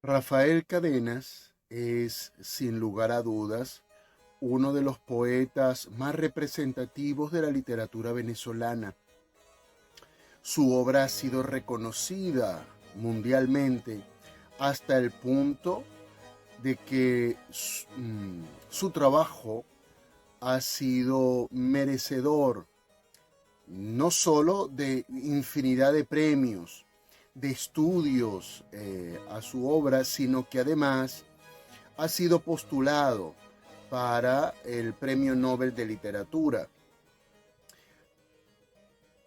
Rafael Cadenas es, sin lugar a dudas, uno de los poetas más representativos de la literatura venezolana. Su obra ha sido reconocida mundialmente hasta el punto de que su trabajo ha sido merecedor no solo de infinidad de premios, de estudios a su obra, sino que además ha sido postulado para el Premio Nobel de Literatura.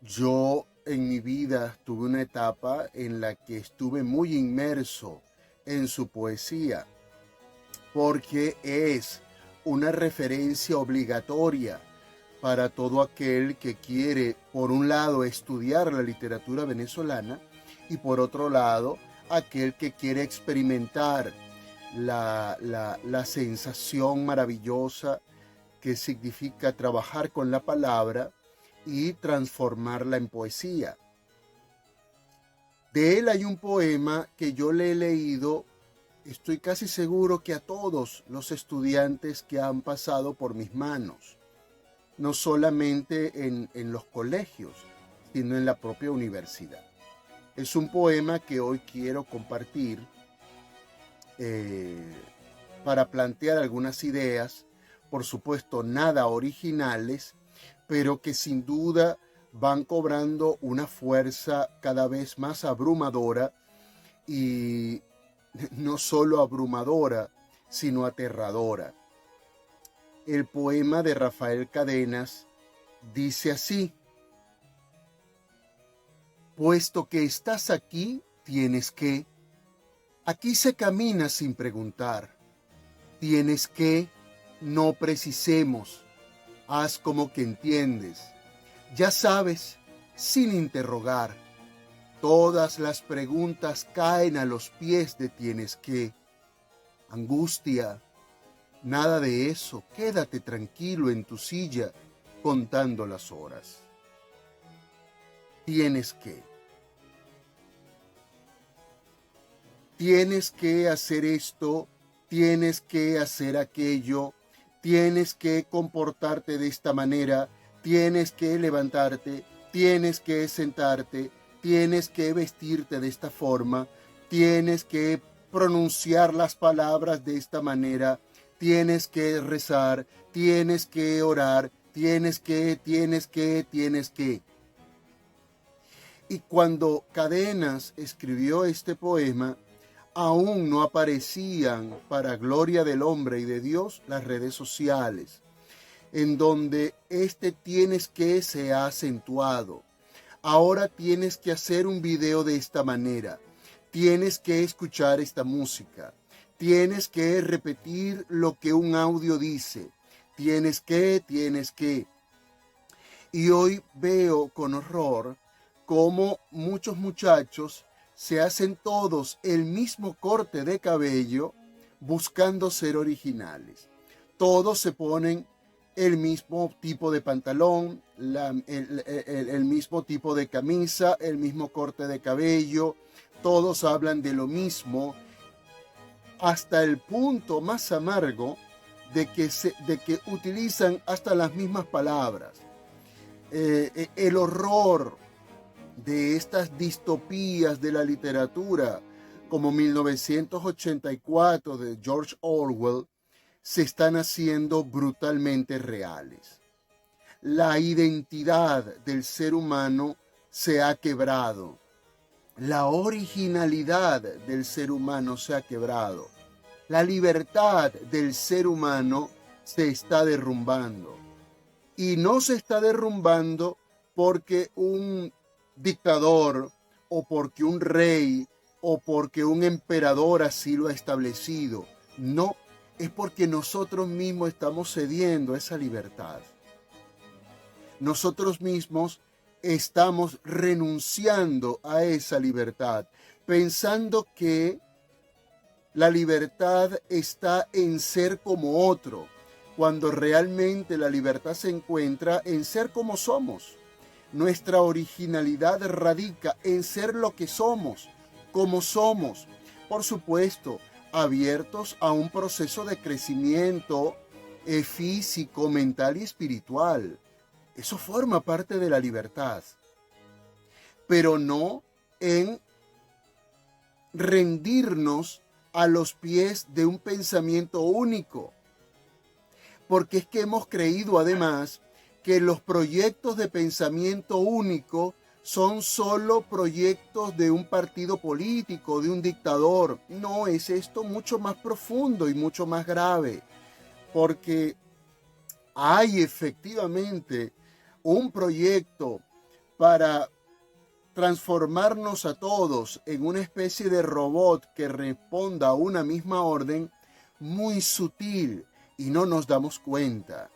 Yo en mi vida tuve una etapa en la que estuve muy inmerso en su poesía, porque es una referencia obligatoria para todo aquel que quiere, por un lado, estudiar la literatura venezolana y por otro lado, aquel que quiere experimentar la sensación maravillosa que significa trabajar con la palabra y transformarla en poesía. De él hay un poema que yo le he leído, estoy casi seguro que a todos los estudiantes que han pasado por mis manos, no solamente en los colegios, sino en la propia universidad. Es un poema que hoy quiero compartir para plantear algunas ideas, por supuesto nada originales, pero que sin duda van cobrando una fuerza cada vez más abrumadora y no solo abrumadora, sino aterradora. El poema de Rafael Cadenas dice así: puesto que estás aquí, tienes que. Aquí se camina sin preguntar. Tienes que, no precisemos. Haz como que entiendes. Ya sabes, sin interrogar. Todas las preguntas caen a los pies de tienes que. Angustia, nada de eso. Quédate tranquilo en tu silla contando las horas. Tienes que. Tienes que hacer esto, tienes que hacer aquello, tienes que comportarte de esta manera, tienes que levantarte, tienes que sentarte, tienes que vestirte de esta forma, tienes que pronunciar las palabras de esta manera, tienes que rezar, tienes que orar, tienes que. Y cuando Cadenas escribió este poema, aún no aparecían, para gloria del hombre y de Dios, las redes sociales, en donde este tienes que se ha acentuado. Ahora tienes que hacer un video de esta manera, tienes que escuchar esta música, tienes que repetir lo que un audio dice, tienes que. Y hoy veo con horror cómo muchos muchachos se hacen todos el mismo corte de cabello buscando ser originales. Todos se ponen el mismo tipo de pantalón, el mismo tipo de camisa, el mismo corte de cabello. Todos hablan de lo mismo, hasta el punto más amargo de que utilizan hasta las mismas palabras. El horror de estas distopías de la literatura, como 1984 de George Orwell, se están haciendo brutalmente reales. La identidad del ser humano se ha quebrado. La originalidad del ser humano se ha quebrado. La libertad del ser humano se está derrumbando. Y no se está derrumbando porque un dictador o porque un rey o porque un emperador así lo ha establecido. No, es porque nosotros mismos estamos cediendo a esa libertad. Nosotros mismos estamos renunciando a esa libertad, pensando que la libertad está en ser como otro, cuando realmente la libertad se encuentra en ser como somos. Nuestra originalidad radica en ser lo que somos, como somos. por supuesto, abiertos a un proceso de crecimiento físico, mental y espiritual. Eso forma parte de la libertad, pero no en rendirnos a los pies de un pensamiento único, porque es que hemos creído además que los proyectos de pensamiento único son solo proyectos de un partido político, de un dictador. No, es esto mucho más profundo y mucho más grave, porque hay efectivamente un proyecto para transformarnos a todos en una especie de robot que responda a una misma orden, muy sutil, y no nos damos cuenta,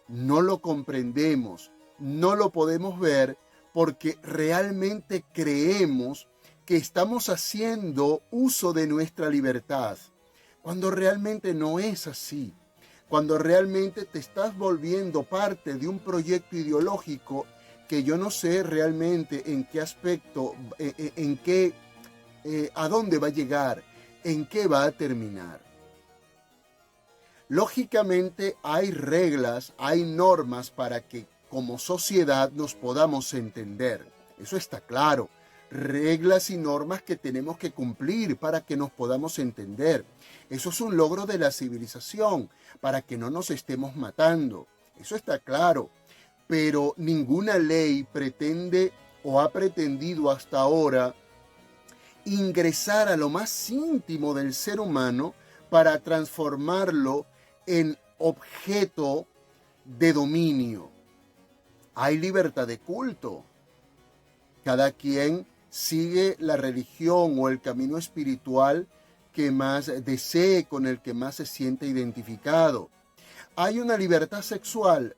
no lo comprendemos, no lo podemos ver, porque realmente creemos que estamos haciendo uso de nuestra libertad, cuando realmente no es así, cuando realmente te estás volviendo parte de un proyecto ideológico que yo no sé realmente en qué aspecto, a dónde va a llegar, en qué va a terminar. Lógicamente hay reglas, hay normas para que como sociedad nos podamos entender. Eso está claro. Reglas y normas que tenemos que cumplir para que nos podamos entender. Eso es un logro de la civilización, para que no nos estemos matando. Eso está claro. Pero ninguna ley pretende o ha pretendido hasta ahora ingresar a lo más íntimo del ser humano para transformarlo en objeto de dominio. Hay libertad de culto. Cada quien sigue la religión o el camino espiritual que más desee, con el que más se siente identificado. Hay una libertad sexual,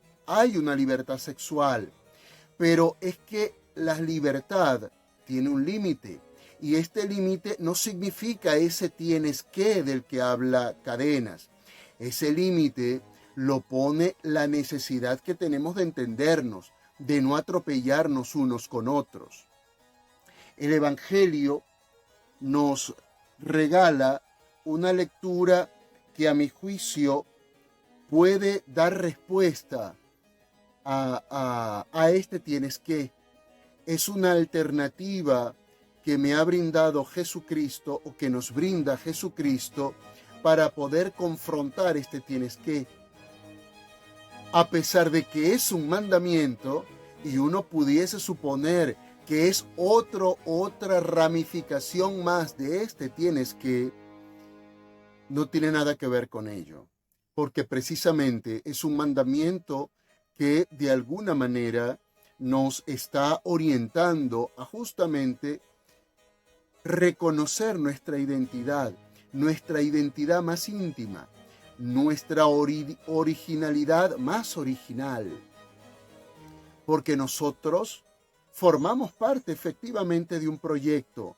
pero es que la libertad tiene un límite, y este límite no significa ese tienes que del que habla Cadenas. Ese límite lo pone la necesidad que tenemos de entendernos, de no atropellarnos unos con otros. El Evangelio nos regala una lectura que a mi juicio puede dar respuesta a este tienes que. Es una alternativa que me ha brindado Jesucristo, o que nos brinda Jesucristo, para poder confrontar este tienes que. A pesar de que es un mandamiento, y uno pudiese suponer que es otra ramificación más de este tienes que, no tiene nada que ver con ello, porque precisamente es un mandamiento que de alguna manera nos está orientando a justamente reconocer nuestra identidad más íntima, nuestra originalidad más original, porque nosotros formamos parte efectivamente de un proyecto,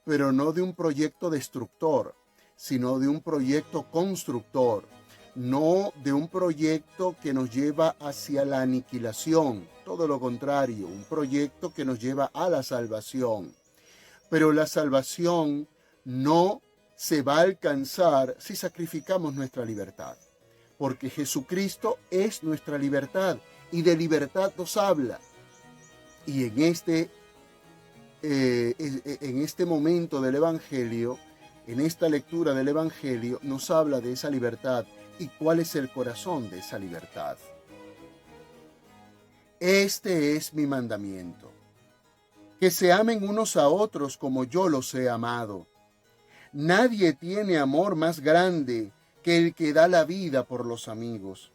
pero no de un proyecto destructor, sino de un proyecto constructor, no de un proyecto que nos lleva hacia la aniquilación, todo lo contrario, un proyecto que nos lleva a la salvación. Pero la salvación no se va a alcanzar si sacrificamos nuestra libertad, porque Jesucristo es nuestra libertad, y de libertad nos habla. Y en este momento del Evangelio, en esta lectura del Evangelio, nos habla de esa libertad y cuál es el corazón de esa libertad. Este es mi mandamiento, que se amen unos a otros como yo los he amado. Nadie tiene amor más grande que el que da la vida por los amigos.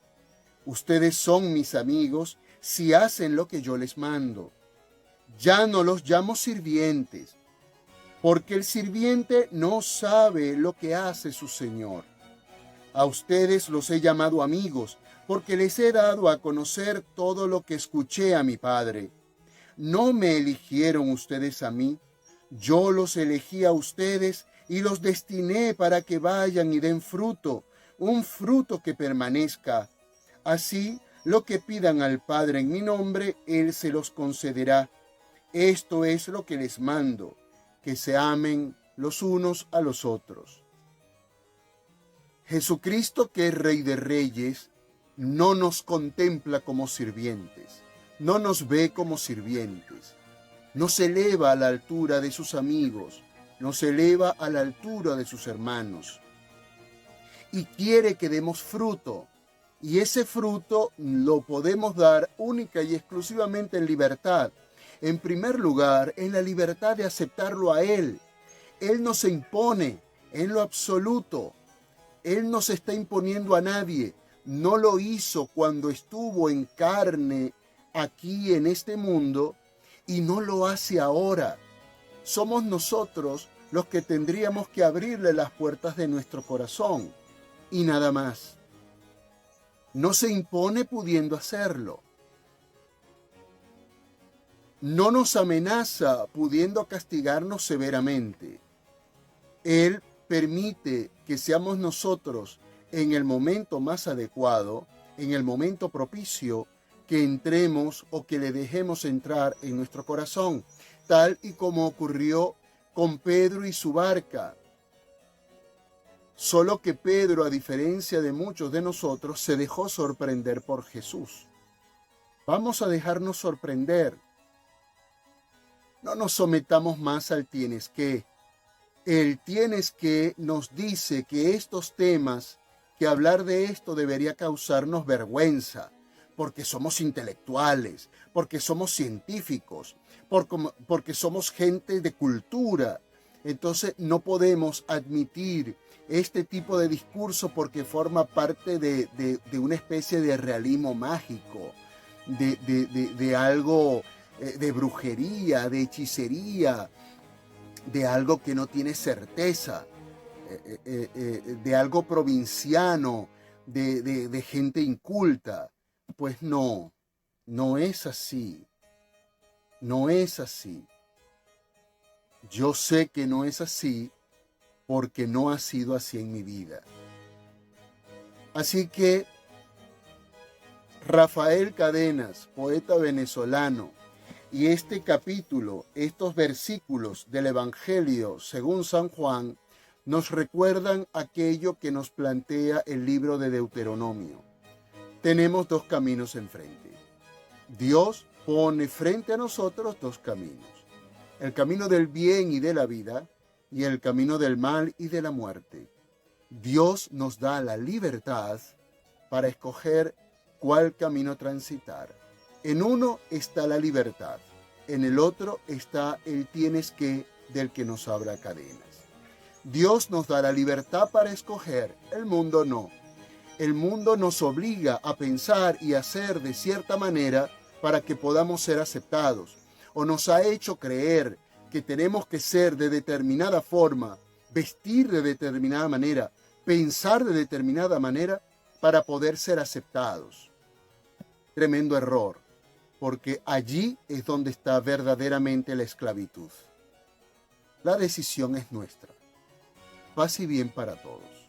Ustedes son mis amigos si hacen lo que yo les mando. Ya no los llamo sirvientes, porque el sirviente no sabe lo que hace su señor. A ustedes los he llamado amigos, porque les he dado a conocer todo lo que escuché a mi Padre. No me eligieron ustedes a mí, yo los elegí a ustedes y los destiné para que vayan y den fruto, un fruto que permanezca. Así, lo que pidan al Padre en mi nombre, Él se los concederá. Esto es lo que les mando, que se amen los unos a los otros. Jesucristo, que es Rey de Reyes, no nos contempla como sirvientes, no nos ve como sirvientes, no se eleva a la altura de sus amigos, no se eleva a la altura de sus hermanos, y quiere que demos fruto, y ese fruto lo podemos dar única y exclusivamente en libertad. En primer lugar, en la libertad de aceptarlo a Él. Él no se impone en lo absoluto. Él no se está imponiendo a nadie. No lo hizo cuando estuvo en carne aquí en este mundo y no lo hace ahora. Somos nosotros los que tendríamos que abrirle las puertas de nuestro corazón y nada más. No se impone pudiendo hacerlo. No nos amenaza pudiendo castigarnos severamente. Él permite que seamos nosotros en el momento más adecuado, en el momento propicio, que entremos o que le dejemos entrar en nuestro corazón, tal y como ocurrió con Pedro y su barca. Solo que Pedro, a diferencia de muchos de nosotros, se dejó sorprender por Jesús. Vamos a dejarnos sorprender. No nos sometamos más al tienes que. El tienes que nos dice que estos temas, que hablar de esto debería causarnos vergüenza, porque somos intelectuales, porque somos científicos, porque somos gente de cultura. Entonces no podemos admitir este tipo de discurso porque forma parte de una especie de realismo mágico, de algo de brujería, de hechicería, de algo que no tiene certeza, de algo provinciano, de gente inculta. Pues no, no es así, no es así. Yo sé que no es así porque no ha sido así en mi vida. Así que Rafael Cadenas, poeta venezolano, y este capítulo, estos versículos del Evangelio según San Juan, nos recuerdan aquello que nos plantea el libro de Deuteronomio. Tenemos dos caminos enfrente. Dios pone frente a nosotros dos caminos. El camino del bien y de la vida y el camino del mal y de la muerte. Dios nos da la libertad para escoger cuál camino transitar. En uno está la libertad, en el otro está el tienes que del que nos habla Cadenas. Dios nos da la libertad para escoger, el mundo no. El mundo nos obliga a pensar y hacer de cierta manera para que podamos ser aceptados, o nos ha hecho creer que tenemos que ser de determinada forma, vestir de determinada manera, pensar de determinada manera para poder ser aceptados. Tremendo error, porque allí es donde está verdaderamente la esclavitud. La decisión es nuestra. Paz y bien para todos.